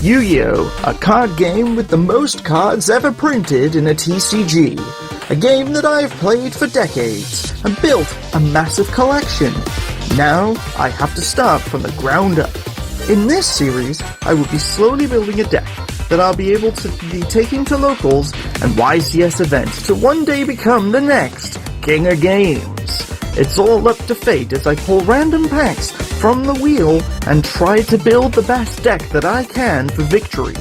Yu-Gi-Oh! A card game with the most cards ever printed in a TCG. A game that I've played for decades and built a massive collection. Now, I have to start from the ground up. In this series, I will be slowly building a deck that I'll be able to be taking to locals and YCS events to one day become the next King of Games. It's all up to fate as I pull random packs from the wheel and try to build the best deck that I can for victory.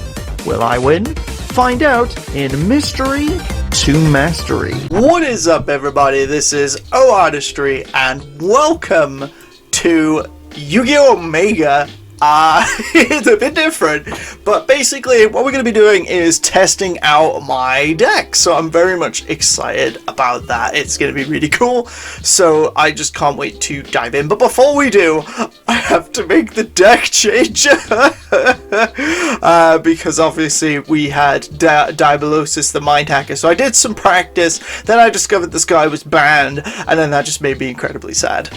Will I win? Find out in Mystery to Mastery. What is up, everybody? This is O-Artistry and welcome to Yu-Gi-Oh! Omega. It's a bit different, but basically what we're going to be doing is testing out my deck, so I'm very much excited about that. It's going to be really cool, so I just can't wait to dive in. But before we do, I have to make the deck change because obviously we had Diabolosis the Mind Hacker, so I did some practice, then I discovered this guy was banned, and then that just made me incredibly sad.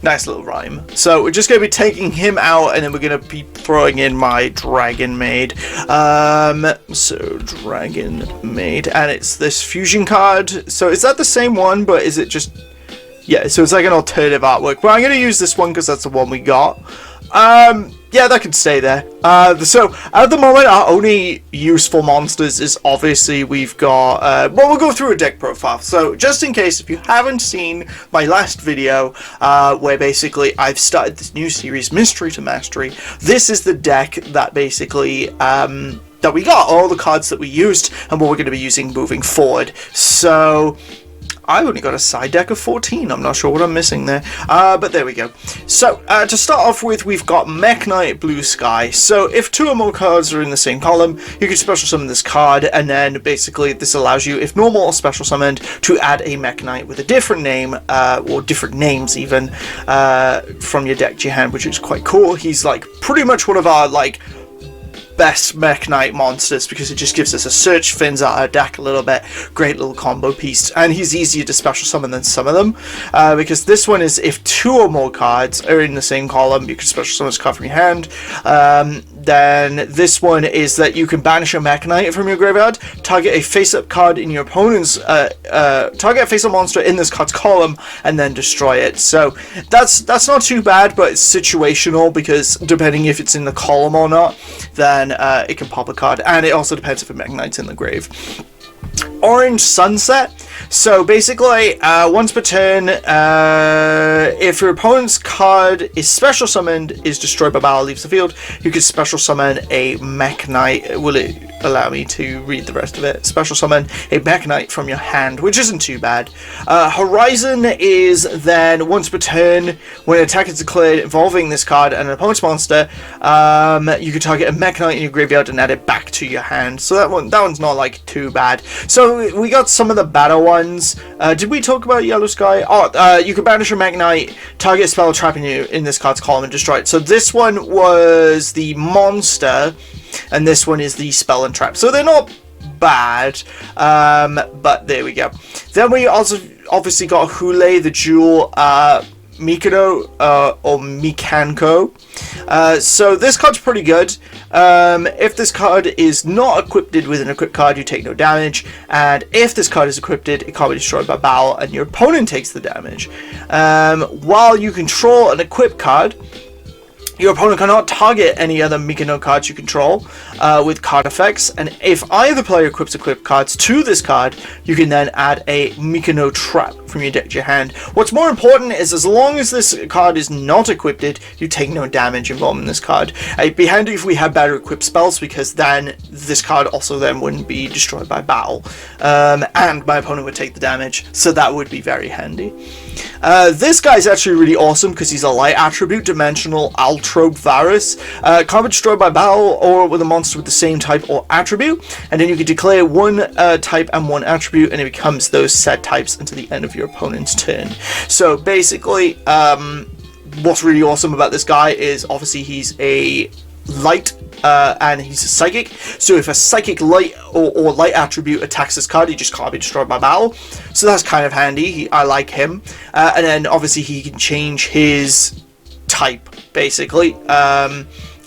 Nice little rhyme. So we're just going to be taking him out, and then we're going to be throwing in my Dragon Maid. So Dragon Maid, and it's this fusion card. So is that the same one, but is it just... Yeah, so it's like an alternative artwork. But I'm going to use this one because that's the one we got. Yeah, that can stay there. So, at the moment, our only useful monsters is obviously we've got... well, we'll go through a deck profile. So, just in case, if you haven't seen my last video, where basically I've started this new series, Mystery to Mastery, this is the deck that basically... that we got, all the cards that we used, and what we're going to be using moving forward. So... I've only got a side deck of 14. I'm not sure what I'm missing there. But there we go. So, to start off with, we've got Mech Knight Blue Sky. So, if two or more cards are in the same column, you can special summon this card, and then basically this allows you, if normal or special summoned, to add a Mech Knight with a different name, or different names even, from your deck to your hand, which is quite cool. He's like pretty much one of our like best Mech Knight monsters because it just gives us a search, thins out our deck a little bit. Great little combo piece, and he's easier to special summon than some of them, because this one is if two or more cards are in the same column, you can special summon this card from your hand. Then this one is that you can banish a Mech Knight from your graveyard, target a face-up card in your opponent's target a face-up monster in this card's column, and then destroy it. So that's not too bad, but it's situational because depending if it's in the column or not, then it can pop a card, and it also depends if a Mech Knight's in the grave. Orange Sunset. So basically, once per turn, if your opponent's card is special summoned, is destroyed by battle, leaves the field, you can special summon a Mech Knight. Will it allow me to read the rest of it? Special summon a Mech Knight from your hand, which isn't too bad. Horizon is then once per turn, when an attack is declared involving this card and an opponent's monster, you can target a Mech Knight in your graveyard and add it back to your hand. So that one's not like too bad. So we got some of the better ones. Did we talk about Yellow Sky? Oh, you can banish a Mech Knight, target a spell or trap in this card's column and destroy it. So this one was the monster, and this one is the spell and trap. So they're not bad, but there we go. Then we also obviously got Hule, the Jewel, Mikado, or Mikanko. So this card's pretty good. If this card is not equipped with an equipped card, you take no damage, and if this card is equipped, it can't be destroyed by battle, and your opponent takes the damage. While you control an equipped card, your opponent cannot target any other Mikado cards you control with card effects, and if either player equips equipped cards to this card, you can then add a Mikado trap from your deck to your hand. What's more important is as long as this card is not equipped, you take no damage involved in this card. It'd be handy if we had better equipped spells, because then this card also then wouldn't be destroyed by battle, and my opponent would take the damage, so that would be very handy. This guy's actually really awesome because he's a light attribute, dimensional Altrobe Varus. Can't be destroyed by battle or with a monster with the same type or attribute, and then you can declare one type and one attribute, and it becomes those set types until the end of your opponent's turn. So basically, what's really awesome about this guy is obviously he's a light, and he's a psychic, so if a psychic light or light attribute attacks this card, he just can't be destroyed by battle, so that's kind of handy. I like him, and then obviously he can change his type basically,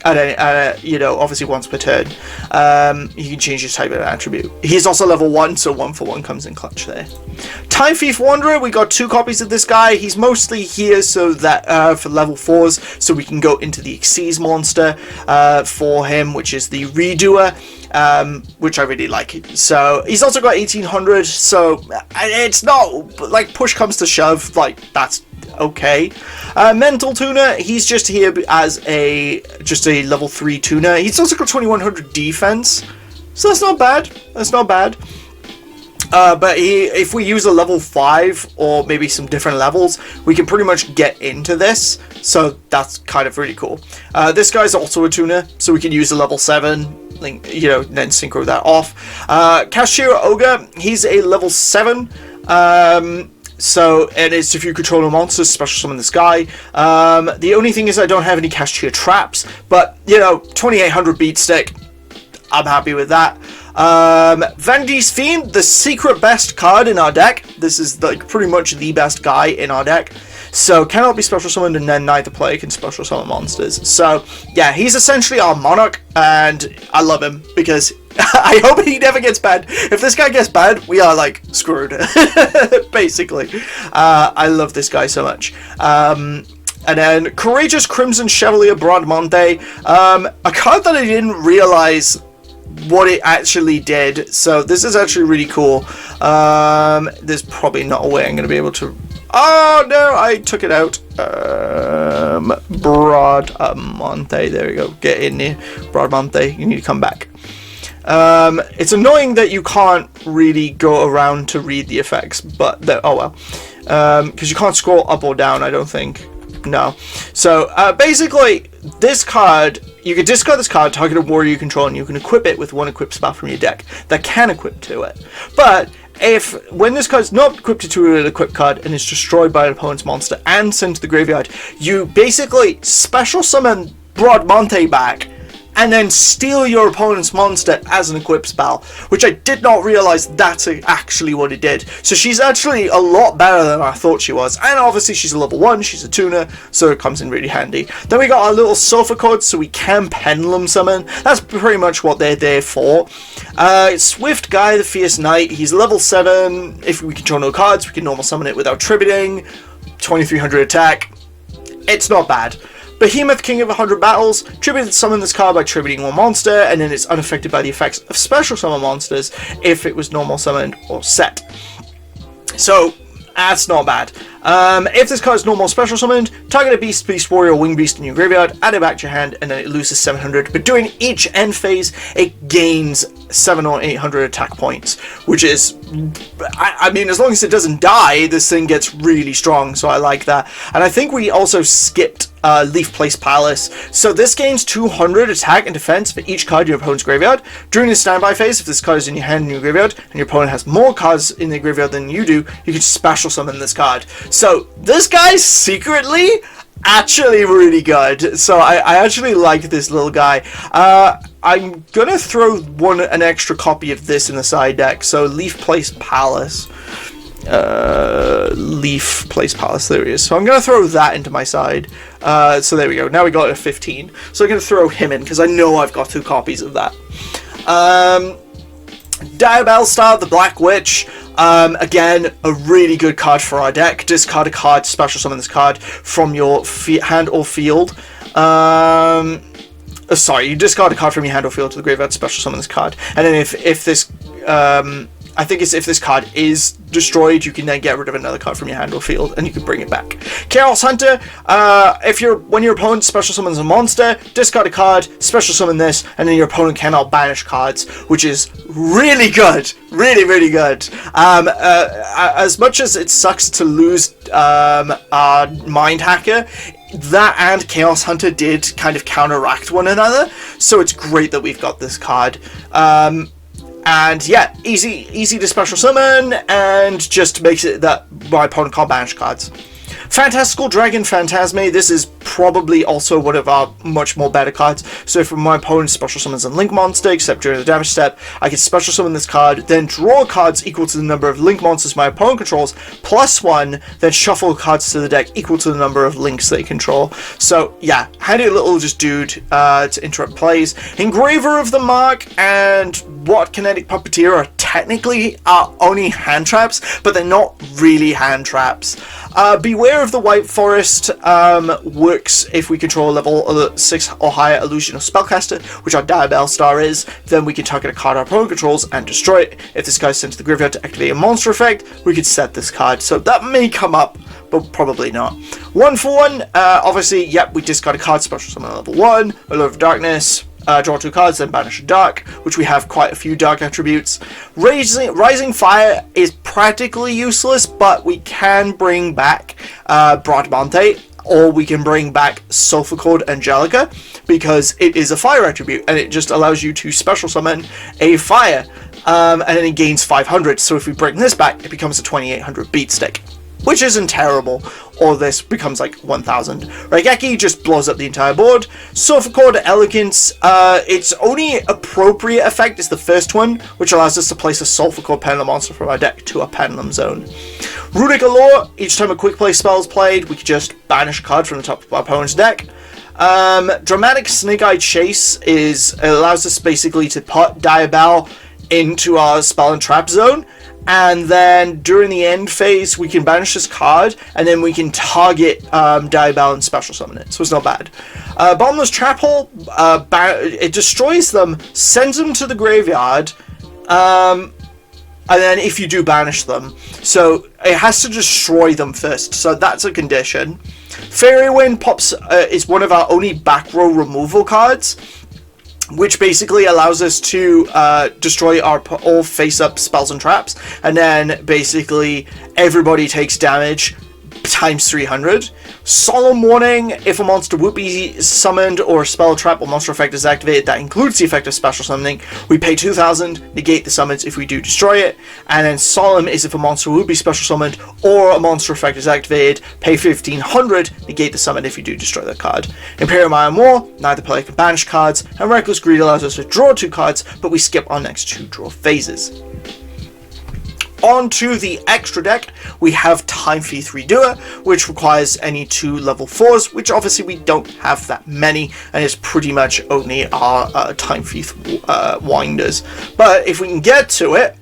you know, obviously once per turn. You can change his type of attribute. He's also level 1, so 1-for-1 comes in clutch there. Time Thief Wanderer, we got 2 copies of this guy. He's mostly here so that for level 4s, so we can go into the Xyz monster for him, which is the Redoer, which I really like. So he's also got 1800, so it's not like push comes to shove, like that's okay. Mental Tuner, he's just here as just a level 3 tuner. He's also got 2100 defense, so that's not bad. That's not bad. But if we use a level 5 or maybe some different levels, we can pretty much get into this. So that's kind of really cool. This guy's also a tuner, so we can use a level 7, you know, then synchro that off. Cashier Ogre, he's a level 7. So, and it's if you control a monster, special summon this guy. The only thing is I don't have any Cashier traps, but, you know, 2800 beat stick. I'm happy with that. Vandy's Fiend, the secret best card in our deck. This is like pretty much the best guy in our deck. So cannot be special summoned, and then neither player can special summon monsters. So yeah, he's essentially our Monarch, and I love him because I hope he never gets banned. If this guy gets banned, we are like screwed, basically. I love this guy so much. And then Courageous Crimson Chevalier Bradamante, a card that I didn't realize what it actually did, so this is actually really cool. There's probably not a way I'm going to be able to... Oh no, I took it out. Bradamante, there we go, get in there. Bradamante, you need to come back. It's annoying that you can't really go around to read the effects, but oh well, because you can't scroll up or down, I don't think. No. So basically, this card, you can discard this card, target a warrior you control, and you can equip it with one equipped spell from your deck that can equip to it. But when this card's not equipped to an equipped card and is destroyed by an opponent's monster and sent to the graveyard, you basically special summon Bradamante back and then steal your opponent's monster as an equipped spell, which I did not realize that's actually what it did. So she's actually a lot better than I thought she was, and obviously she's a level 1, she's a tuner, so it comes in really handy. Then we got our little Sofa Cards, so we can Pendulum Summon. That's pretty much what they're there for. Swift Guy, the Fierce Knight, he's level 7. If we control no cards, we can normal summon it without tributing. 2300 attack. It's not bad. Behemoth, King of 100 Battles, tributed summon this card by tributing one monster, and then it's unaffected by the effects of special summon monsters if it was normal summoned or set. So that's not bad. If this card is normal special summoned, target a beast, beast warrior, or winged beast in your graveyard, add it back to your hand, and then it loses 700. But during each end phase, it gains 700 or 800 attack points, which is, I mean, as long as it doesn't die, this thing gets really strong, so I like that. And I think we also skipped Leaf Place Palace. So this gains 200 attack and defense for each card in your opponent's graveyard. During the standby phase, if this card is in your hand in your graveyard, and your opponent has more cards in their graveyard than you do, you can special summon this card. So this guy's secretly actually really good. So I actually like this little guy. I'm gonna throw an extra copy of this in the side deck. So Leaf Place Palace. Leaf Place Palace, there he is. So I'm gonna throw that into my side. So there we go. Now we got a 15. So I'm gonna throw him in because I know I've got 2 copies of that. Diabell Star, the Black Witch. Again, a really good card for our deck. Discard a card, special summon this card from your hand or field. Sorry, you discard a card from your hand or field to the graveyard, special summon this card. And then if this, I think it's if this card is destroyed, you can then get rid of another card from your hand or field, and you can bring it back. Chaos Hunter, when your opponent special summons a monster, discard a card, special summon this, and then your opponent cannot banish cards, which is really good, really, really good. As much as it sucks to lose our Mind Hacker, that and Chaos Hunter did kind of counteract one another, so it's great that we've got this card. And yeah, easy to special summon, and just makes it that my opponent can't banish cards. Fantastical Dragon Phantasme. This is probably also one of our much more better cards. So if my opponent special summons a Link monster, except during the damage step, I can special summon this card, then draw cards equal to the number of Link monsters my opponent controls, +1, then shuffle cards to the deck equal to the number of Links they control. So yeah, handy little just dude to interrupt plays. Engraver of the Mark and What Kinetic Puppeteer are technically only hand traps, but they're not really hand traps. Beware of the White Forest works if we control a level 6 or higher illusion or spellcaster, which our Diabell Star is. Then we can target a card our opponent controls and destroy it. If this guy is sent to the graveyard to activate a monster effect, we could set this card. So that may come up, but probably not. 1/1, obviously, yep, we discard a card, special summon on level 1, a Lord of Darkness, draw 2 cards, then banish a dark, which we have quite a few dark attributes. Rising Fire is practically useless, but we can bring back Bradamante, or we can bring back Sulphur Cord Angelica, because it is a fire attribute, and it just allows you to special summon a fire, and then it gains 500, so if we bring this back, it becomes a 2800 beat stick, which isn't terrible, or this becomes like 1000. Raigeki just blows up the entire board. Sulphur Cord Elegance, its only appropriate effect is the first one, which allows us to place a Sulphur Cord Pendulum monster from our deck to a Pendulum zone. Runic Allure, each time a quick play spell is played, we can just banish a card from the top of our opponent's deck. Dramatic Snake-Eye Chase allows us basically to put Diabell into our spell and trap zone, and then during the end phase we can banish this card, and then we can target Diabell and special summon it, so it's not bad. Bottomless Trap Hole, it destroys them, sends them to the graveyard, and then if you do banish them, so it has to destroy them first, so that's a condition. Fairy Wind is one of our only back row removal cards, which basically allows us to destroy our all face-up spells and traps, and then basically everybody takes damage times 300. Solemn Warning, if a monster would be summoned or a spell, trap, or monster effect is activated that includes the effect of special summoning, we pay 2000, negate the summons if we do destroy it. And then Solemn is if a monster would be special summoned or a monster effect is activated, pay 1500, negate the summon if you do destroy that card. Imperial Iron War, neither player can banish cards, and Reckless Greed allows us to draw 2 cards, but we skip our next 2 draw phases. On to the extra deck, we have Time Thief Redoer, which requires any 2 level 4s, which obviously we don't have that many, and it's pretty much only our Time Thief Winders. But if we can get to it,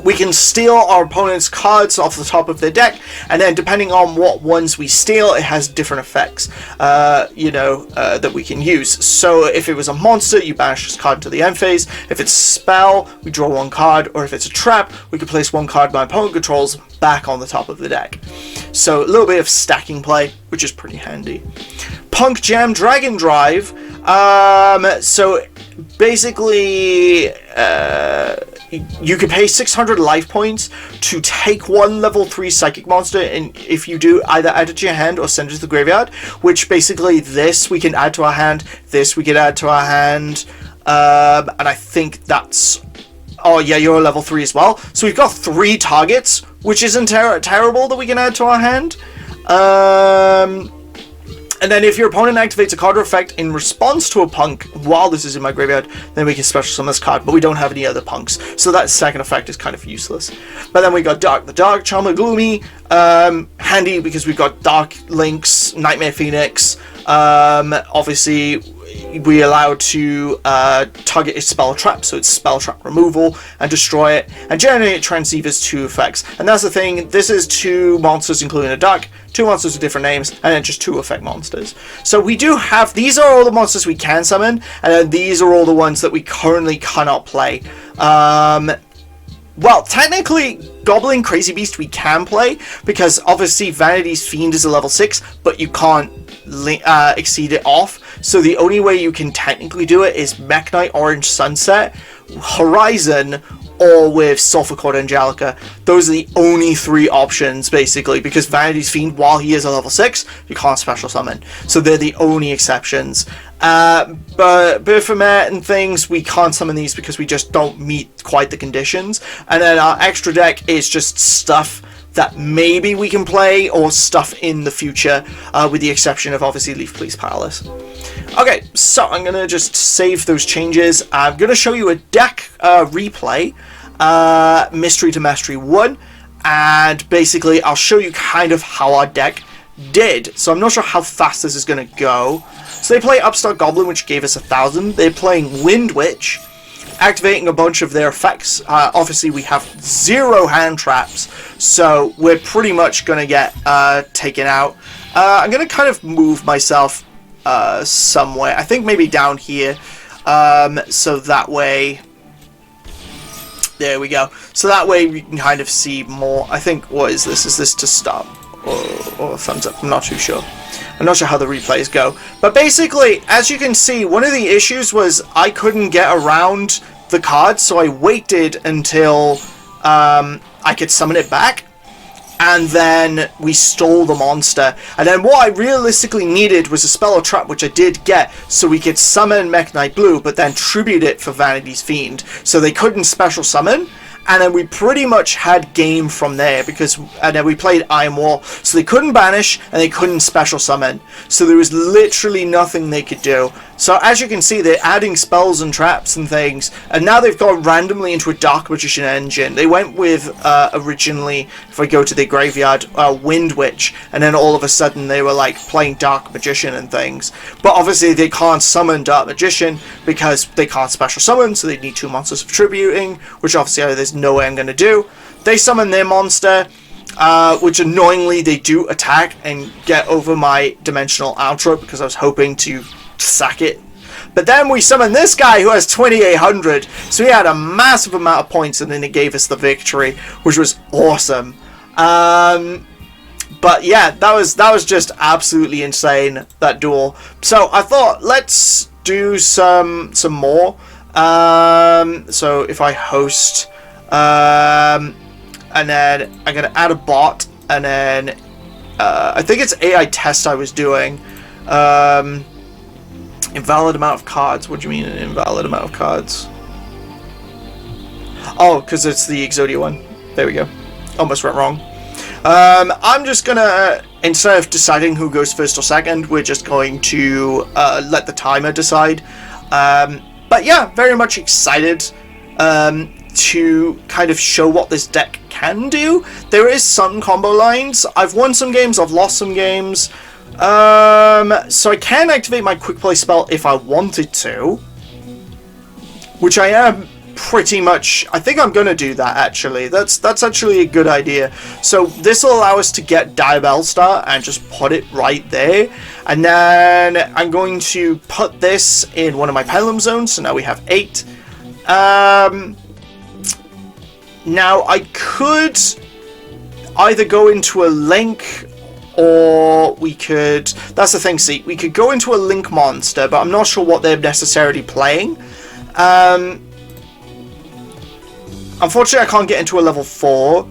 we can steal our opponent's cards off the top of their deck, and then depending on what ones we steal, it has different effects, that we can use. So if it was a monster, you banish this card to the end phase. If it's a spell, we draw 1 card, or if it's a trap, we can place 1 card my opponent controls back on the top of the deck. So a little bit of stacking play, which is pretty handy. Punk Jam Dragon Drive. So basically, you can pay 600 life points to take 1 level 3 psychic monster, and if you do, either add it to your hand or send it to the graveyard, which basically this we can add to our hand, this we can add to our hand, and I think that's... Oh yeah, you're a level 3 as well. So we've got 3 targets, which isn't terrible that we can add to our hand. And then if your opponent activates a card or effect in response to a punk while this is in my graveyard, then we can special summon this card, but we don't have any other punks, so that second effect is kind of useless. But then we got Dark the Dark, Charmer Gloomy, handy because we've got Dark Links, Nightmare Phoenix, obviously we allow to target a spell trap, so it's spell trap removal, and destroy it, and generate transceivers 2 effects. And that's the thing, this is 2 monsters including a dark, 2 monsters with different names, and then just 2 effect monsters. So we do have, these are all the monsters we can summon, and then these are all the ones that we currently cannot play. Well, technically, Goblin Crazy Beast we can play, because obviously Vanity's Fiend is a level 6, but you can't exceed it off. So the only way you can technically do it is Mech Knight Orange Sunset, Horizon, or with Sulphur Cord Angelica. Those are the only 3 options, basically, because Vanity's Fiend, while he is a level 6, you can't special summon. So they're the only exceptions. But Baphomet and things, we can't summon these because we just don't meet quite the conditions. And then our extra deck is just stuff that maybe we can play, or stuff in the future, with the exception of obviously Leaf Police Palace. Okay, so I'm going to just save those changes. I'm going to show you a deck replay, Mystery to Mastery 1, and basically I'll show you kind of how our deck did. So I'm not sure how fast this is going to go. So they play Upstart Goblin, which gave us 1,000. They're playing Wind Witch, activating a bunch of their effects. Obviously we have 0 hand traps, so we're pretty much going to get taken out. I'm going to kind of move myself somewhere. I think maybe down here, so that way, there we go. So that way we can kind of see more. I think, what is this? Is this to stop? Or thumbs up? I'm not too sure. I'm not sure how the replays go. But basically, as you can see, one of the issues was I couldn't get around the card, so I waited until I could summon it back. And then we stole the monster. And then what I realistically needed was a spell or trap, which I did get, so we could summon Mech Knight Blue, but then tribute it for Vanity's Fiend. So they couldn't special summon. And then we pretty much had game from there, and then we played Iron Wall, so they couldn't banish and they couldn't special summon. So there was literally nothing they could do. So as you can see, they're adding spells and traps and things, and now they've gone randomly into a Dark Magician engine. They went with, originally, if I go to the graveyard, Wind Witch, and then all of a sudden they were like playing Dark Magician and things. But obviously they can't summon Dark Magician because they can't special summon, so they need 2 monsters for tributing, which obviously there's no way I'm going to do. They summon their monster, which annoyingly they do attack and get over my dimensional outro because I was hoping to sack it. But then we summon this guy who has 2,800, so he had a massive amount of points, and then it gave us the victory, which was awesome. But yeah, that was just absolutely insane, that duel. So I thought, let's do some more. So if I host, and then I'm gonna add a bot, and then I think it's AI test I was doing. Invalid amount of cards. What do you mean an invalid amount of cards? Oh, because it's the Exodia one. There we go. Almost went wrong. I'm just gonna, instead of deciding who goes first or second, we're just going to let the timer decide. But yeah, very much excited to kind of show what this deck can do. There is some combo lines. I've won some games, I've lost some games. So I can activate my quick play spell if I wanted to, which I am pretty much, I think I'm gonna do that actually. That's actually a good idea. So this will allow us to get Diabellstar and just put it right there, and then I'm going to put this in one of my pendulum zones, so now we have 8. Now I could either go into a link, or we could, that's the thing, see, we could go into a link monster, but I'm not sure what they're necessarily playing. Unfortunately I can't get into a level 4,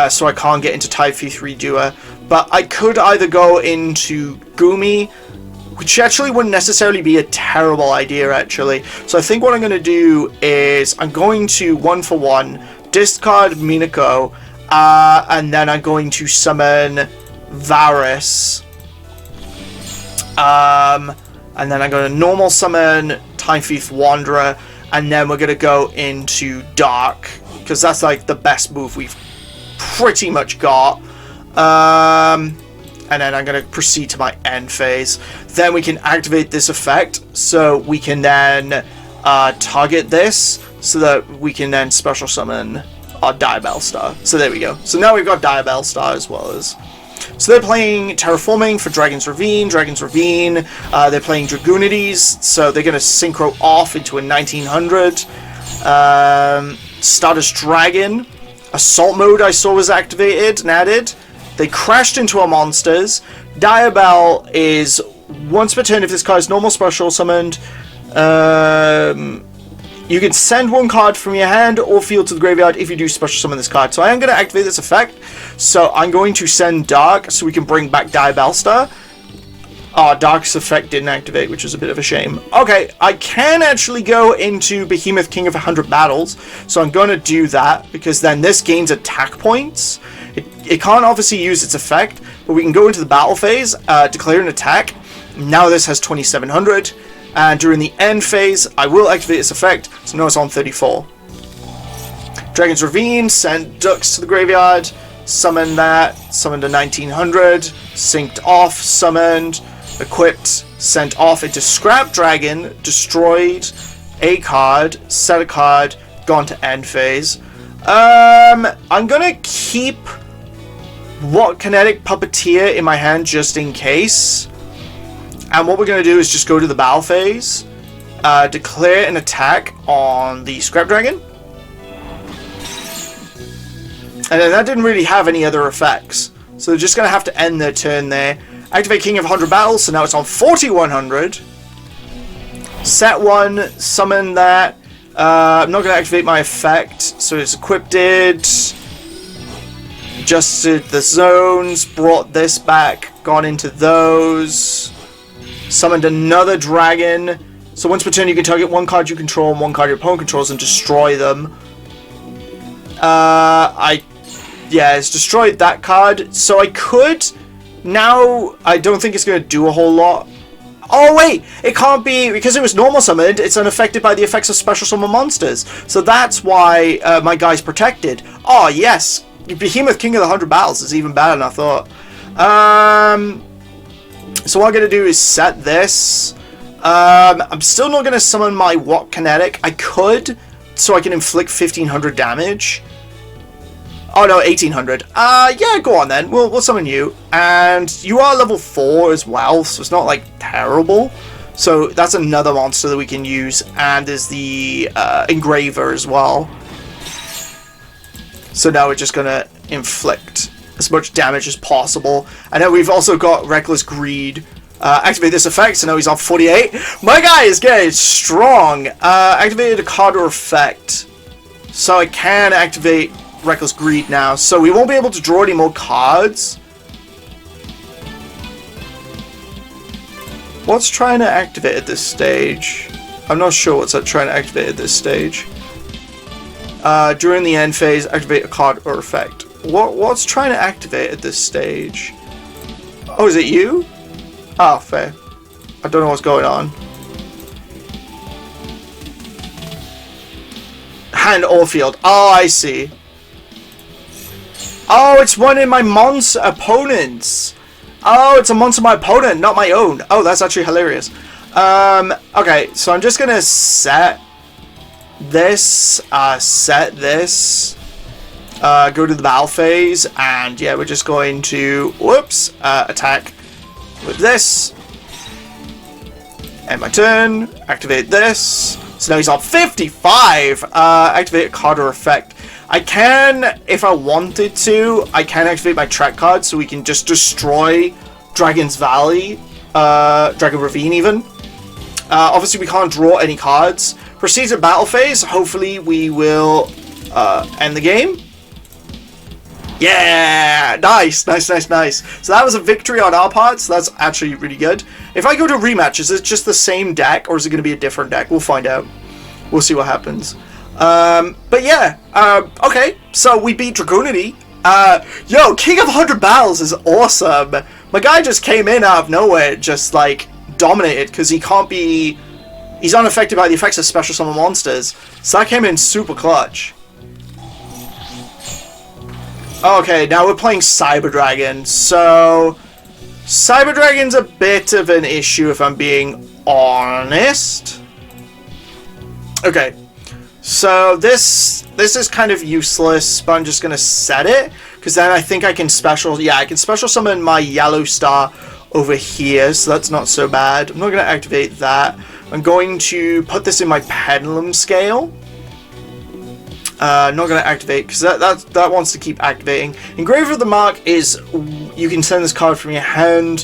so I can't get into Type V3 Redoer, but I could either go into Goomy, which actually wouldn't necessarily be a terrible idea actually. So I think what I'm going to do is I'm going to 1-for-1 discard Minako, and then I'm going to summon Varus, and then I'm going to normal summon Time Thief Wanderer, and then we're going to go into Dark, because that's like the best move we've pretty much got. And then I'm going to proceed to my end phase. Then we can activate this effect, so we can then target this, so that we can then special summon our Diabellstar. So there we go. So now we've got Diabellstar as well as... So they're playing Terraforming for Dragon's Ravine. They're playing Dragoonides, so they're going to synchro off into a 1900. Stardust Dragon. Assault Mode I saw was activated and added. They crashed into our monsters. Diabell is once per turn if this card is normal special summoned. You can send one card from your hand or field to the graveyard if you do special summon this card. So I am going to activate this effect. So I'm going to send Dark so we can bring back Diabellstar. Dark's effect didn't activate, which is a bit of a shame. Okay, I can actually go into Behemoth King of 100 Battles. So I'm going to do that because then this gains attack points. It it can't obviously use its effect, but we can go into the battle phase, declare an attack. Now this has 2700, and during the end phase, I will activate its effect, so now it's on 34. Dragon's Ravine, send ducks to the graveyard, summon that, summoned to 1900, synced off, summoned, equipped, sent off into Scrap Dragon, destroyed a card, set a card, gone to end phase. I'm gonna keep What Kinetic Puppeteer in my hand just in case. And what we're gonna do is just go to the battle phase, declare an attack on the Scrap Dragon. And then that didn't really have any other effects. So they're just gonna have to end their turn there. Activate King of 100 Battles, so now it's on 4100. Set one, summon that. I'm not going to activate my effect, so it's equipped, adjusted the zones, brought this back, gone into those, summoned another dragon. So once per turn you can target one card you control and one card your opponent controls and destroy them. It's destroyed that card, so I could... Now, I don't think it's going to do a whole lot. Oh wait, it can't be, because it was normal summoned, it's unaffected by the effects of special summon monsters. So that's why my guy's protected. Oh yes, Behemoth King of the 100 Battles is even better than I thought. So what I'm going to do is set this. I'm still not going to summon my What Kinetic. I could, so I can inflict 1500 damage. Oh no, 1800. Yeah, go on then. We'll summon you. And you are level 4 as well, so it's not like terrible. So that's another monster that we can use. And there's the Engraver as well. So now we're just gonna inflict as much damage as possible. And then we've also got Reckless Greed. Activate this effect, so now he's on 48. My guy is getting strong. Activated a card or effect. So I can activate Reckless Greed now, so we won't be able to draw any more cards. What's trying to activate at this stage? I'm not sure what's trying to activate at this stage. During the end phase, activate a card or effect. What's trying to activate at this stage? Oh, is it you? Oh, fair. I don't know what's going on. Hand or field. Oh, I see. Oh, it's one in my monster opponent's. Oh, it's a monster of my opponent, not my own. Oh, that's actually hilarious. Okay, so I'm just gonna set this, go to the battle phase, and yeah, we're just going to, attack with this. End my turn, activate this. So now he's on 55. Activate a card or effect. I can, if I wanted to, I can activate my track card so we can just destroy Dragon's Valley, Dragon Ravine even. Obviously we can't draw any cards. Proceed to battle phase. Hopefully we will end the game. Yeah, nice. So that was a victory on our part, so that's actually really good. If I go to rematch, is it just the same deck, or is it going to be a different deck? We'll find out. We'll see what happens. But yeah, okay, so we beat Dragonity. Yo, King of 100 Battles is awesome. My guy just came in out of nowhere, just like dominated, because he can't be... He's unaffected by the effects of special summon monsters. So that came in super clutch. Okay, now we're playing Cyber Dragon. So Cyber Dragon's a bit of an issue if I'm being honest. Okay, so this is kind of useless, but I'm just gonna set it because then I think I can special. Yeah, I can special summon my Yellow Star over here, so that's not so bad. I'm not gonna activate that. I'm going to put this in my Pendulum Scale. Not going to activate because that wants to keep activating. Engraver of the Mark is you can send this card from your hand.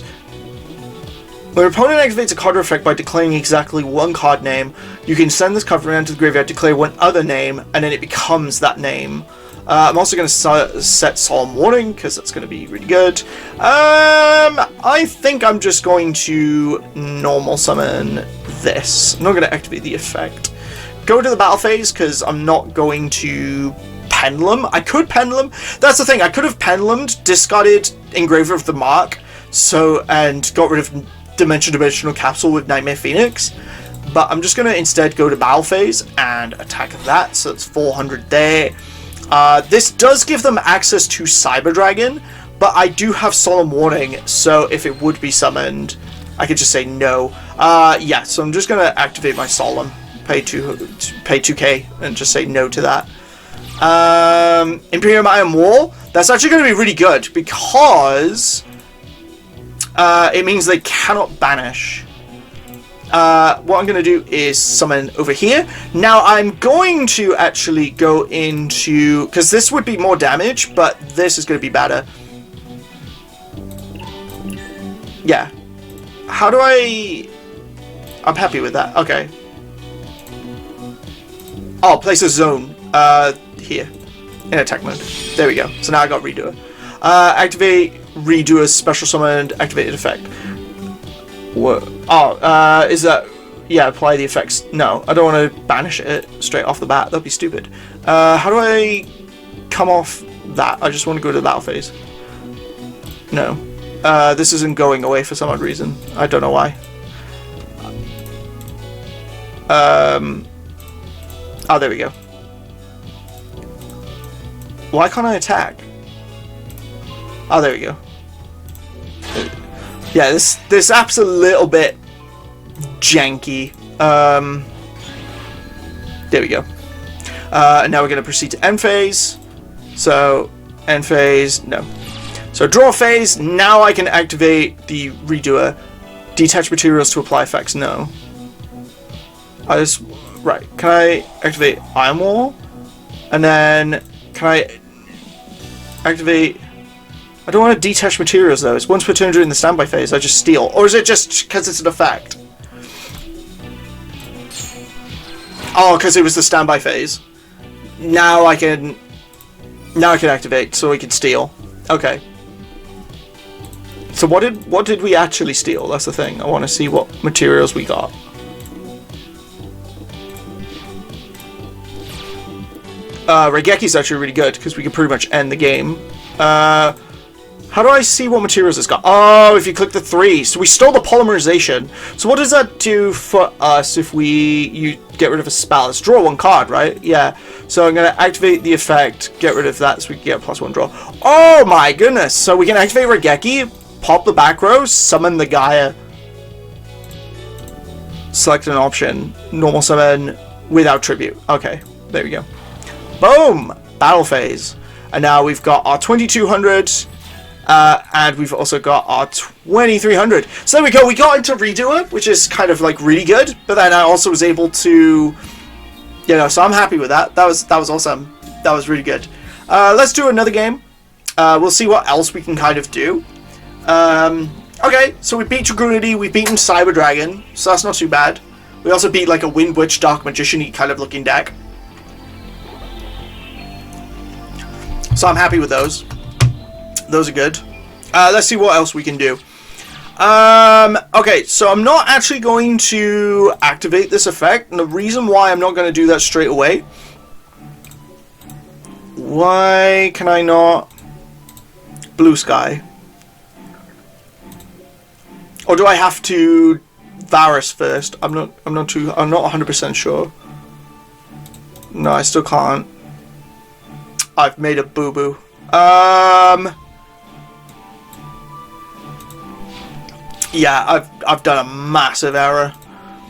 When your opponent activates a card or effect by declaring exactly one card name, you can send this card from your hand to the graveyard, declare one other name, and then it becomes that name. I'm also going to set Solemn Warning because that's going to be really good. I think I'm just going to normal summon this. I'm not going to activate the effect. Go to the battle phase because I'm not going to Pendulum. I could Pendulum. That's the thing. I could have Pendulumed, discarded Engraver of the Mark, and got rid of Dimensional Capsule with Nightmare Phoenix. But I'm just going to instead go to Battle Phase and attack that. So it's 400 there. This does give them access to Cyber Dragon, but I do have Solemn Warning, so if it would be summoned, I could just say no. Yeah, so I'm just going to activate my Solemn, pay 2k, and just say no to that. Imperium Iron Wall, that's actually going to be really good, because it means they cannot banish. What I'm going to do is summon over here. Now I'm going to actually go into, because this would be more damage, but this is going to be better. Yeah. How do I'm happy with that. Okay. Oh, place a zone here in attack mode. There we go. So now I got Redoer. Activate Redoer's special summoned activated effect. What? Oh, is that... Yeah, apply the effects. No, I don't want to banish it straight off the bat. That'd be stupid. How do I come off that? I just want to go to the battle phase. No. This isn't going away for some odd reason. I don't know why. Oh, there we go. Why can't I attack? Oh, there we go. Yeah, this app's a little bit janky. There we go. And now we're going to proceed to end phase. So, end phase, no. So, draw phase, now I can activate the Redoer. Detach materials to apply effects, no. Right, can I activate Iron Wall? And then, can I activate... I don't want to detach materials though. It's once per turn during the standby phase. I just steal. Or is it just because it's an effect? Oh, because it was the standby phase. Now I can activate, so we can steal. Okay. So what did we actually steal? That's the thing. I want to see what materials we got. Regeki's actually really good because we can pretty much end the game. How do I see what materials it's got? Oh, if you click the 3. So we stole the polymerization. So what does that do for us if you get rid of a spell? Let's draw 1 card, right? Yeah. So I'm going to activate the effect, get rid of that so we can get a +1 draw. Oh my goodness. So we can activate Regeki, pop the back row, summon the Gaia. Select an option. Normal summon without tribute. Okay. There we go. Boom! Battle phase. And now we've got our 2200... and we've also got our 2300. So there we go. We got into Redoer, which is kind of like really good. But then I also was able to, so I'm happy with that. That was awesome. That was really good. Let's do another game. We'll see what else we can kind of do. Okay, so we beat Dragoonity. We've beaten Cyber Dragon, so that's not too bad. We also beat like a Wind Witch, Dark Magician-y kind of looking deck. So I'm happy with those. Those are good. Let's see what else we can do. Okay, so I'm not actually going to activate this effect. And the reason why I'm not going to do that straight away... Why can I not... Blue Sky? Or do I have to... Varus first? I'm not 100% sure. No, I still can't. I've made a boo-boo. Yeah, I've done a massive error.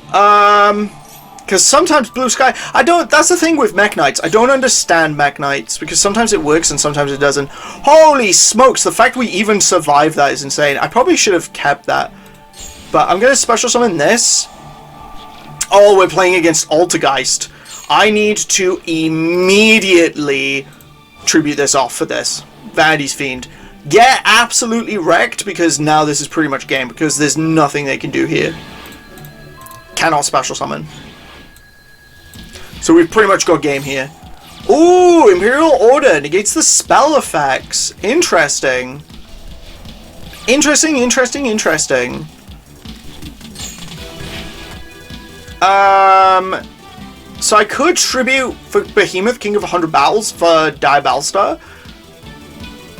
Because sometimes Blue Sky... That's the thing with Mech Knights. I don't understand Mech Knights, because sometimes it works and sometimes it doesn't. Holy smokes, the fact we even survived that is insane. I probably should have kept that. But I'm going to special summon this. Oh, we're playing against Altergeist. I need to immediately tribute this off for this. Vanity's Fiend. Get absolutely wrecked, because now this is pretty much game, because there's nothing they can do here. Cannot special summon. So we've pretty much got game here. Ooh, Imperial Order negates the spell effects. Interesting. Interesting. So I could tribute for Behemoth, King of 100 Battles, for Die Battlestar.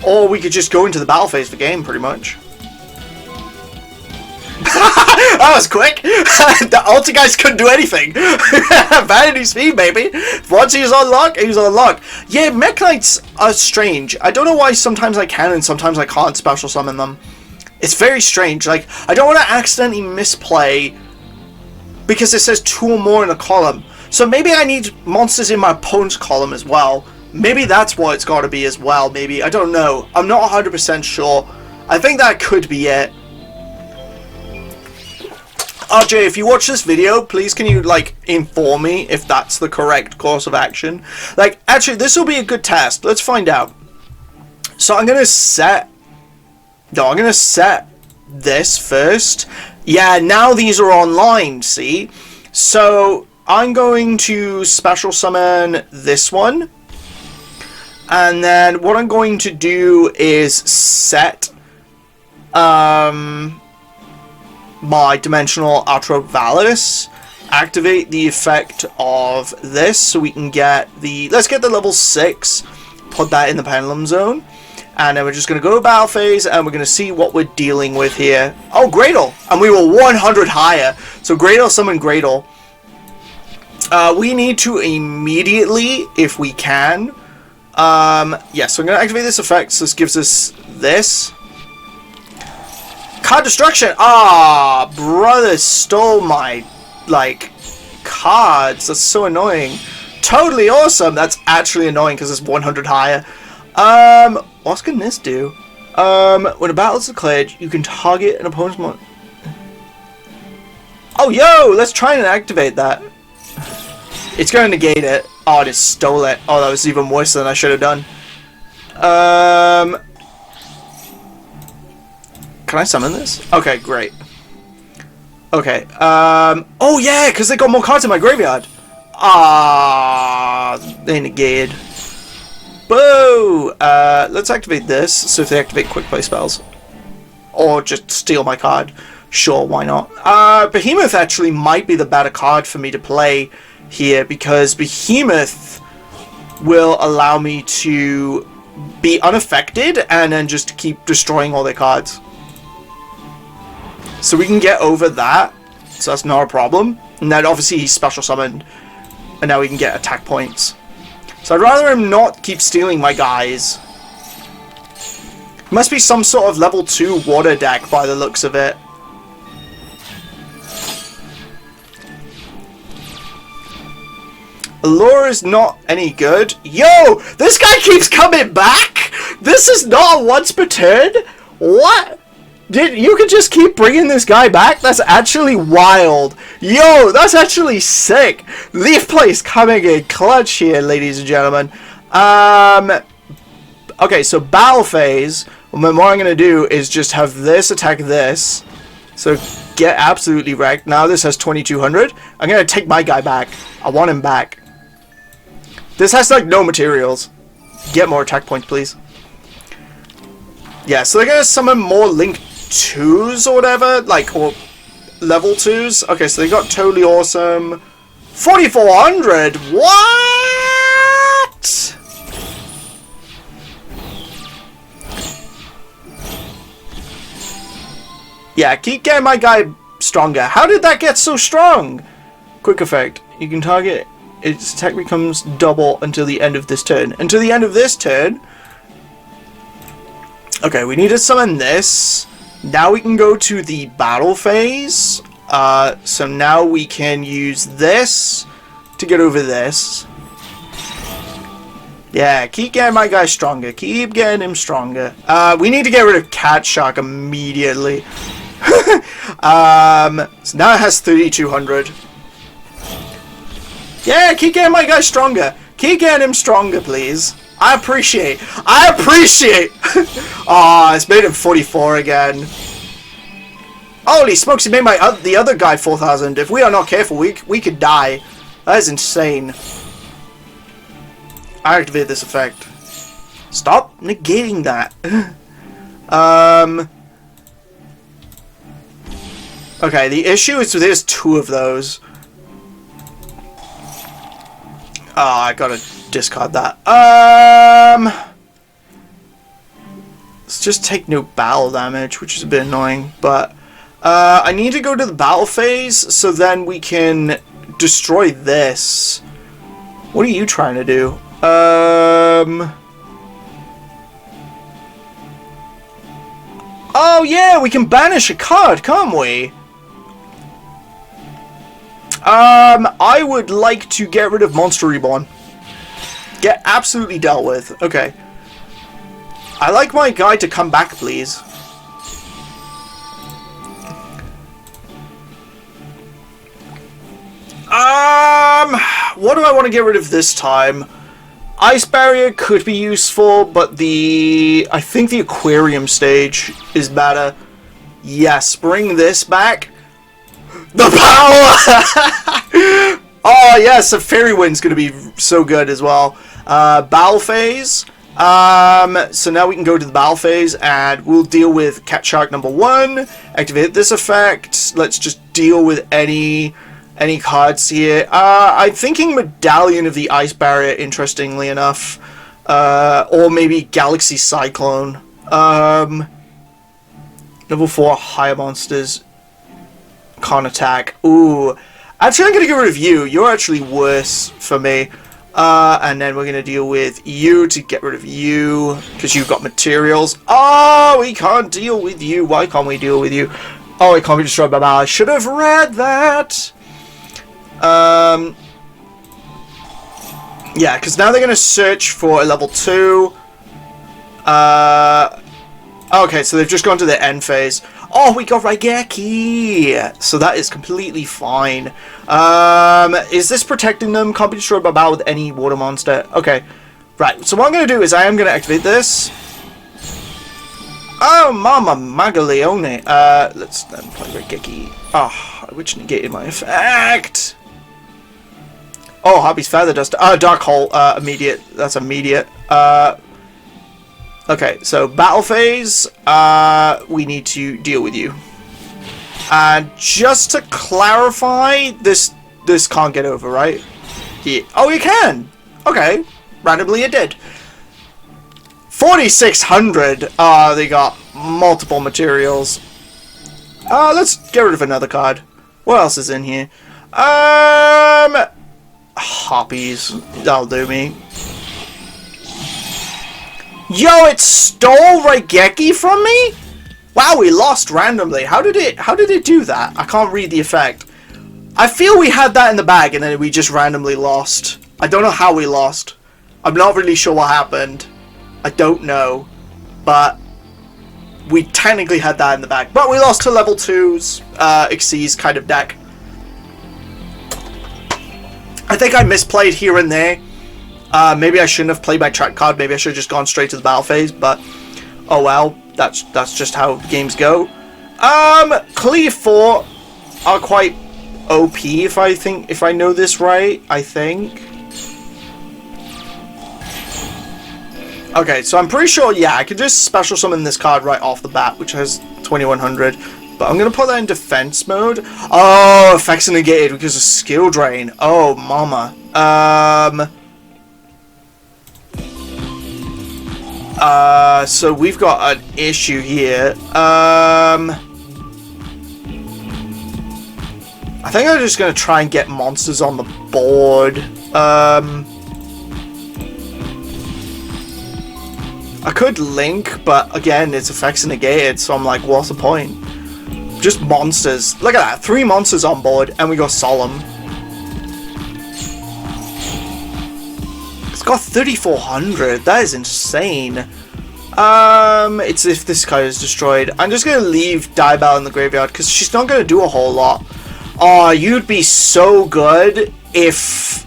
Or we could just go into the battle phase of the game, pretty much. That was quick! The Alter guys couldn't do anything! Vanity speed, baby! Once he's on lock, he's on lock. Yeah, Mech Knights are strange. I don't know why sometimes I can and sometimes I can't special summon them. It's very strange. Like, I don't want to accidentally misplay because it says 2 or more in a column. So maybe I need monsters in my opponent's column as well. Maybe that's what it's got to be as well, maybe. I don't know. I'm not 100% sure. I think that could be it. RJ, if you watch this video, please can you, like, inform me if that's the correct course of action? Like, actually, this will be a good test. Let's find out. So I'm going to set... No, I'm going to set this first. Yeah, now these are online, see? So I'm going to special summon this one. And then what I'm going to do is set... my Dimensional Outro Valus, activate the effect of this so we can get the... Let's get the level 6, put that in the Pendulum Zone, and then we're just going to go to Battle Phase and we're going to see what we're dealing with here. Oh, Gradle! And we were 100 higher, so Gradle summon Gradle. We need to immediately, if we can... yes, so I'm going to activate this effect, so this gives us this. Card destruction! Ah, brother stole my, like, cards. That's so annoying. Totally awesome. That's actually annoying because it's 100 higher. What can this do? When a battle is declared, you can target an opponent's mon... Oh, yo! Let's try and activate that. It's going to negate it. Oh, it just stole it. Oh, that was even worse than I should have done. Can I summon this? Okay, great. Okay, oh yeah, because they got more cards in my graveyard. Ah, they negated. Boo! Let's activate this, so if they activate quick play spells. Or just steal my card. Sure, why not? Behemoth actually might be the better card for me to play here, because Behemoth will allow me to be unaffected and then just keep destroying all their cards. So we can get over that, so that's not a problem. And then obviously he's special summoned, and now we can get attack points. So I'd rather him not keep stealing my guys. Must be some sort of level 2 water deck by the looks of it. Allure is not any good. Yo! This guy keeps coming back? This is not once per turn? What? You can just keep bringing this guy back? That's actually wild. Yo, that's actually sick. Leaf Play's coming in clutch here, ladies and gentlemen. Okay, so battle phase. What I'm going to do is just have this attack this. So get absolutely wrecked. Now this has 2200. I'm going to take my guy back. I want him back. This has like no materials. Get more attack points, please. Yeah, so they're going to summon more Link 2s or whatever, like, or level 2s. Okay, so they got totally awesome. 4400. What? Yeah, keep getting my guy stronger. How did that get so strong? Quick effect. You can target. Its attack becomes double until the end of this turn. Until the end of this turn. Okay, we need to summon this. Now we can go to the battle phase. So now we can use this to get over this. Yeah, keep getting my guy stronger. Keep getting him stronger. We need to get rid of Cat Shark immediately. So now it has 3200. Yeah, keep getting my guy stronger. Keep getting him stronger, please. I appreciate. Aw, it's made him 44 again. Holy smokes, he made the other guy 4000. If we are not careful, we could die. That is insane. I activate this effect. Stop negating that. Okay, the issue is there's 2 of those. I gotta discard that. Let's just take no battle damage, which is a bit annoying, but I need to go to the battle phase so then we can destroy this. What are you trying to do? Oh yeah, we can banish a card, can't we? I would like to get rid of Monster Reborn. Get absolutely dealt with. Okay. I like my guy to come back, please. What do I want to get rid of this time? Ice Barrier could be useful, but I think the Aquarium stage is better. Yes, bring this back. The power! Oh yes, a Fairy Wind's gonna be so good as well. Battle phase. So now we can go to the battle phase and we'll deal with Cat Shark number 1. Activate this effect. Let's just deal with any cards here. I'm thinking Medallion of the Ice Barrier, interestingly enough. Or maybe Galaxy Cyclone. Level 4 higher monsters can't attack. Ooh. Actually, I'm going to get rid of you. You're actually worse for me. And then we're going to deal with you to get rid of you. Because you've got materials. Oh, we can't deal with you. Why can't we deal with you? Oh, it can't be destroyed by battle. I should have read that. Yeah, because now they're going to search for a level 2. Okay, so they've just gone to the end phase. Oh, we got Raigeki! So that is completely fine. Is this protecting them? Can't be destroyed by battle with any water monster. Okay, right. So what I'm going to do is I am going to activate this. Oh, Mama Magaleone. Let's then play Raigeki. Oh, which negated my effect. Oh, Harpy's Feather Dust. Dark Hole. Immediate. That's immediate. Okay, so battle phase, we need to deal with you. And just to clarify, this can't get over, right? Yeah. Oh, you can! Okay, randomly it did. 4,600! They got multiple materials. Let's get rid of another card. What else is in here? Harpies. That'll do me. Yo, it stole Raigeki from me? Wow, we lost randomly. How did it do that? I can't read the effect. I feel we had that in the bag and then we just randomly lost. I don't know how we lost. I'm not really sure what happened. I don't know. But we technically had that in the bag. But we lost to level 2's Xyz kind of deck. I think I misplayed here and there. Maybe I shouldn't have played my track card. Maybe I should have just gone straight to the battle phase. But oh well, that's just how games go. Cleave 4 are quite OP if I know this right. I think. Okay, so I'm pretty sure. Yeah, I could just special summon this card right off the bat, which has 2100. But I'm gonna put that in defense mode. Oh, effects are negated because of skill drain. Oh, mama. So we've got an issue here. I think I'm just going to try and get monsters on the board. I could link, but again, its effects are negated, so I'm like, what's the point? Just monsters. Look at that, 3 monsters on board, and we got Solemn. It's got 3,400. That is insane. It's if this card is destroyed. I'm just gonna leave Diabell in the graveyard because she's not gonna do a whole lot. Oh, you'd be so good if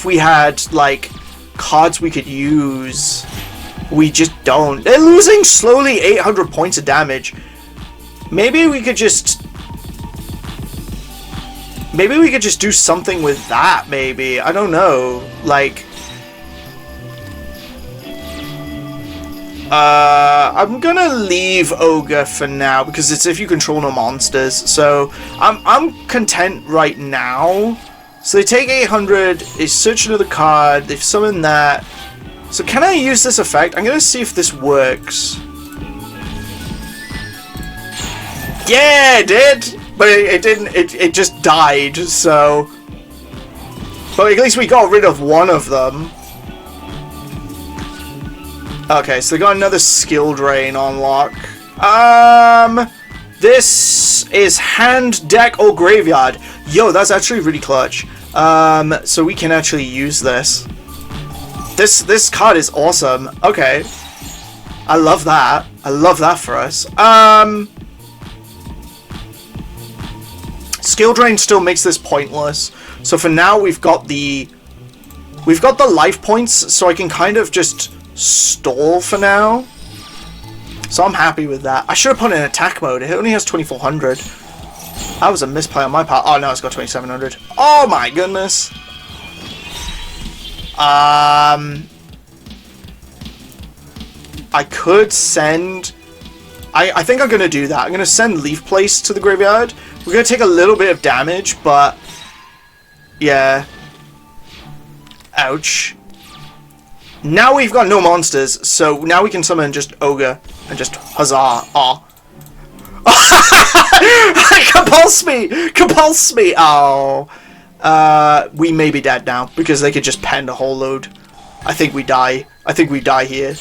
we had like cards we could use. We just don't. They're losing slowly 800 points of damage. Maybe we could just do something with that. Maybe, I don't know. Like. I'm gonna leave Ogre for now because it's if you control no monsters. So I'm content right now. So they take 800, they search another card, they've summoned that. So can I use this effect? I'm going to see if this works. Yeah, it did! But it didn't, it just died, so... But at least we got rid of one of them. Okay, so they got another skill drain on lock. This is hand, deck, or graveyard. Yo, that's actually really clutch. So we can actually use this. This card is awesome. Okay. I love that. I love that for us. Skill drain still makes this pointless. So for now we've got the life points, so I can kind of just stall for now. So I'm happy with that. I should have put it in attack mode. It only has 2400. That was a misplay on my part. Oh no, it's got 2700. Oh my goodness. I could send... I think I'm going to do that. I'm going to send Leaf Place to the graveyard. We're going to take a little bit of damage, but... Yeah. Ouch. Now we've got no monsters, so now we can summon just Ogre and just huzzah. Aw. Compulse me! Compulse me! Oh. We may be dead now, because they could just pen a whole load. I think we die. I think we die here.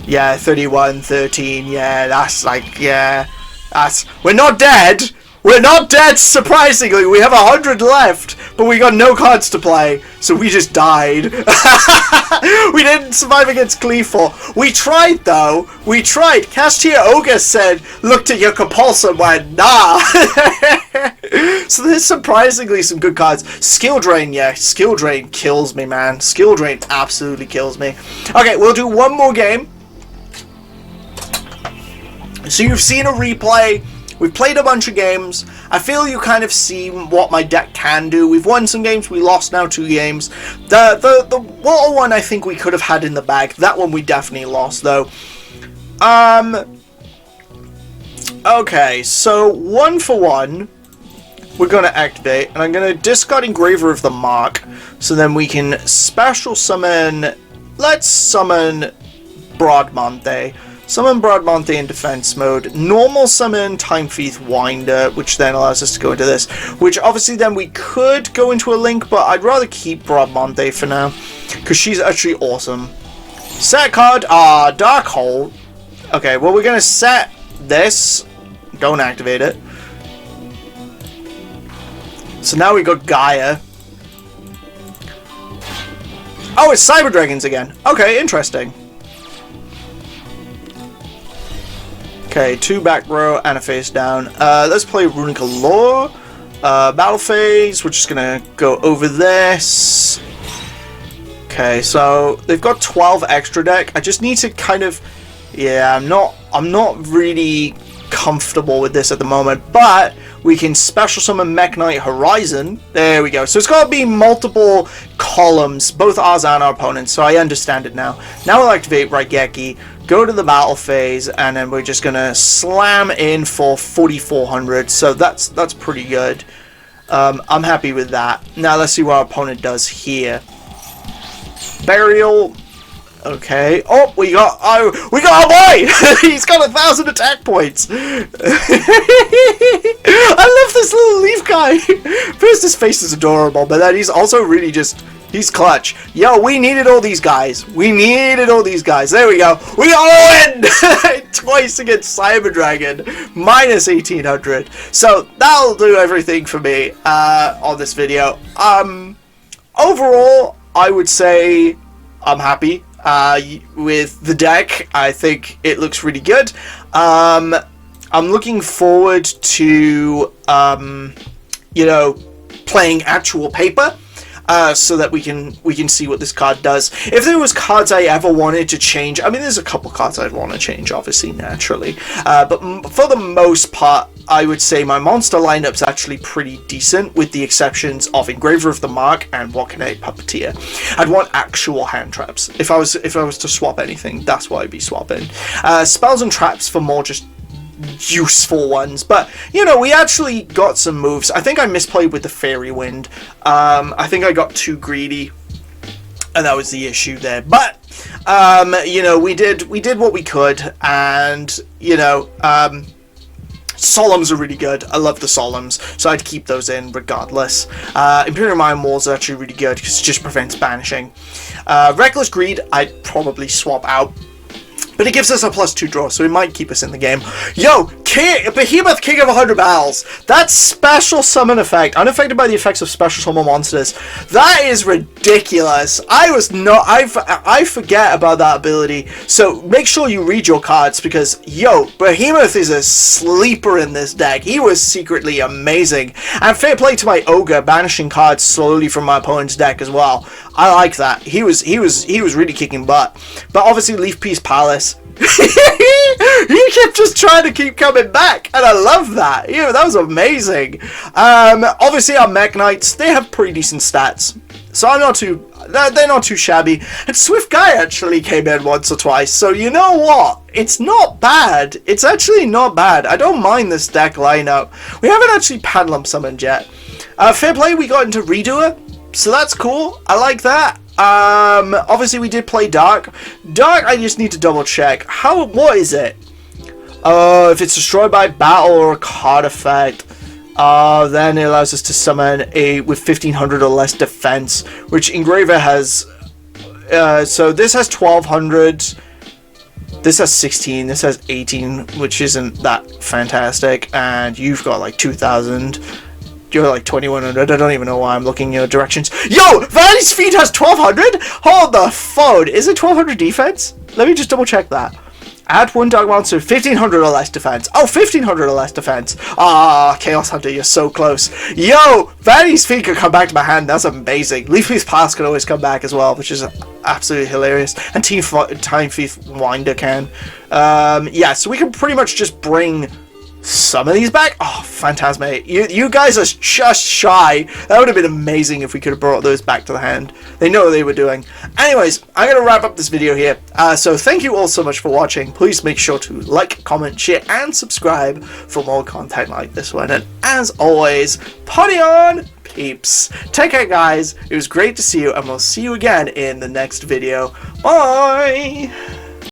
Yeah, 31, 13, yeah, that's like, yeah. That's... We're not dead! We're not dead, surprisingly! We have 100 left, but we got no cards to play, so we just died. We didn't survive against Gleeful. We tried, though. We tried. Castia Ogre said, looked at your compulsor and went, nah. So there's surprisingly some good cards. Skill Drain, yeah. Skill Drain kills me, man. Skill Drain absolutely kills me. Okay, we'll do one more game. So you've seen a replay. We've played a bunch of games. I feel you kind of see what my deck can do. We've won some games. We lost now 2 games. The water one I think we could have had in the bag. That one we definitely lost though. Okay, so 1 for 1. We're going to activate. And I'm going to discard Engraver of the Mark. So then we can special summon... Let's summon Broadmonte. Summon Broadmonte in defense mode. Normal summon Time Thief Winder, which then allows us to go into this. Which obviously then we could go into a link, but I'd rather keep Broadmonte for now. Because she's actually awesome. Set card, Dark Hole. Okay, well we're going to set this. Don't activate it. So now we got Gaia. Oh, it's Cyber Dragons again. Okay, interesting. Okay, 2 back row and a face down. Let's play Runic Allure. Battle phase. We're just gonna go over this. Okay, so they've got 12 extra deck. I just need to kind of, yeah, I'm not really comfortable with this at the moment, but we can special summon Mech Knight Horizon. There we go. So it's got to be multiple columns, both ours and our opponents. So I understand it now. Now we'll activate Raigeki. Go to the battle phase, and then we're just gonna slam in for 4,400. So that's pretty good. I'm happy with that. Now let's see what our opponent does here. Burial. Okay. Oh, we got our boy. He's got 1,000 attack points. I love this little leaf guy. First, his face is adorable, but then he's also really just. He's clutch. Yo, we needed all these guys. We needed all these guys. There we go. We got a win! Twice against Cyber Dragon. Minus 1,800. So, that'll do everything for me on this video. Overall, I would say I'm happy with the deck. I think it looks really good. I'm looking forward to, you know, playing actual paper. So that we can see what this card does. If there was cards I ever wanted to change, I mean, there's a couple cards I'd want to change, obviously, naturally. But for the most part, I would say my monster lineup's actually pretty decent, with the exceptions of Engraver of the Mark and Wakane Puppeteer. I'd want actual hand traps. If I was to swap anything, that's what I'd be swapping. Spells and traps for more just useful ones. But, you know, we actually got some moves. I think I misplayed with the Fairy Wind. I think I got too greedy, and that was the issue there. But, you know, we did what we could, and, you know, Solemns are really good. I love the Solemns, so I'd keep those in regardless. Imperial Mind Walls are actually really good because it just prevents banishing. Reckless Greed, I'd probably swap out, but it gives us a +2 draw, so it might keep us in the game. Yo, Behemoth, King of 100 Battles. That special summon effect, unaffected by the effects of special summon monsters. That is ridiculous. I forget about that ability. So make sure you read your cards, because, yo, Behemoth is a sleeper in this deck. He was secretly amazing. And fair play to my Ogre, banishing cards slowly from my opponent's deck as well. I like that. He was really kicking butt. But obviously, Leaf Piece Palace. He kept just trying to keep coming back, and I love that. Yeah, that was amazing. Obviously, our Mech Knights, they have pretty decent stats, so they're not too shabby. And Swift Guy actually came in once or twice, so you know what? It's not bad. It's actually not bad. I don't mind this deck lineup. We haven't actually Padlum summoned yet. Fair play, we got into Redoer, so that's cool. I like that. Obviously we did play Dark. Dark, I just need to double check. What is it? If it's destroyed by battle or a card effect, then it allows us to summon with 1500 or less defense, which Engraver has, so this has 1200, this has 16, this has 18, which isn't that fantastic, and you've got like 2000. You're like 2100. I don't even know why I'm looking in your directions. Yo! Vanity's Feet has 1200? Hold the phone. Is it 1200 defense? Let me just double check that. Add one Dark Monster, 1500 or less defense. Oh, 1500 or less defense. Ah, Chaos Hunter, you're so close. Yo! Vanity's Feet could come back to my hand. That's amazing. Leaf Piece Pass can always come back as well, which is absolutely hilarious. And Time Thief Winder can. Yeah, so we can pretty much just bring some of these back. Oh, Phantasmate. You guys are just shy. That would have been amazing if we could have brought those back to the hand. They know what they were doing. Anyways, I'm going to wrap up this video here. So thank you all so much for watching. Please make sure to like, comment, share, and subscribe for more content like this one. And as always, party on, peeps. Take care, guys. It was great to see you, and we'll see you again in the next video. Bye!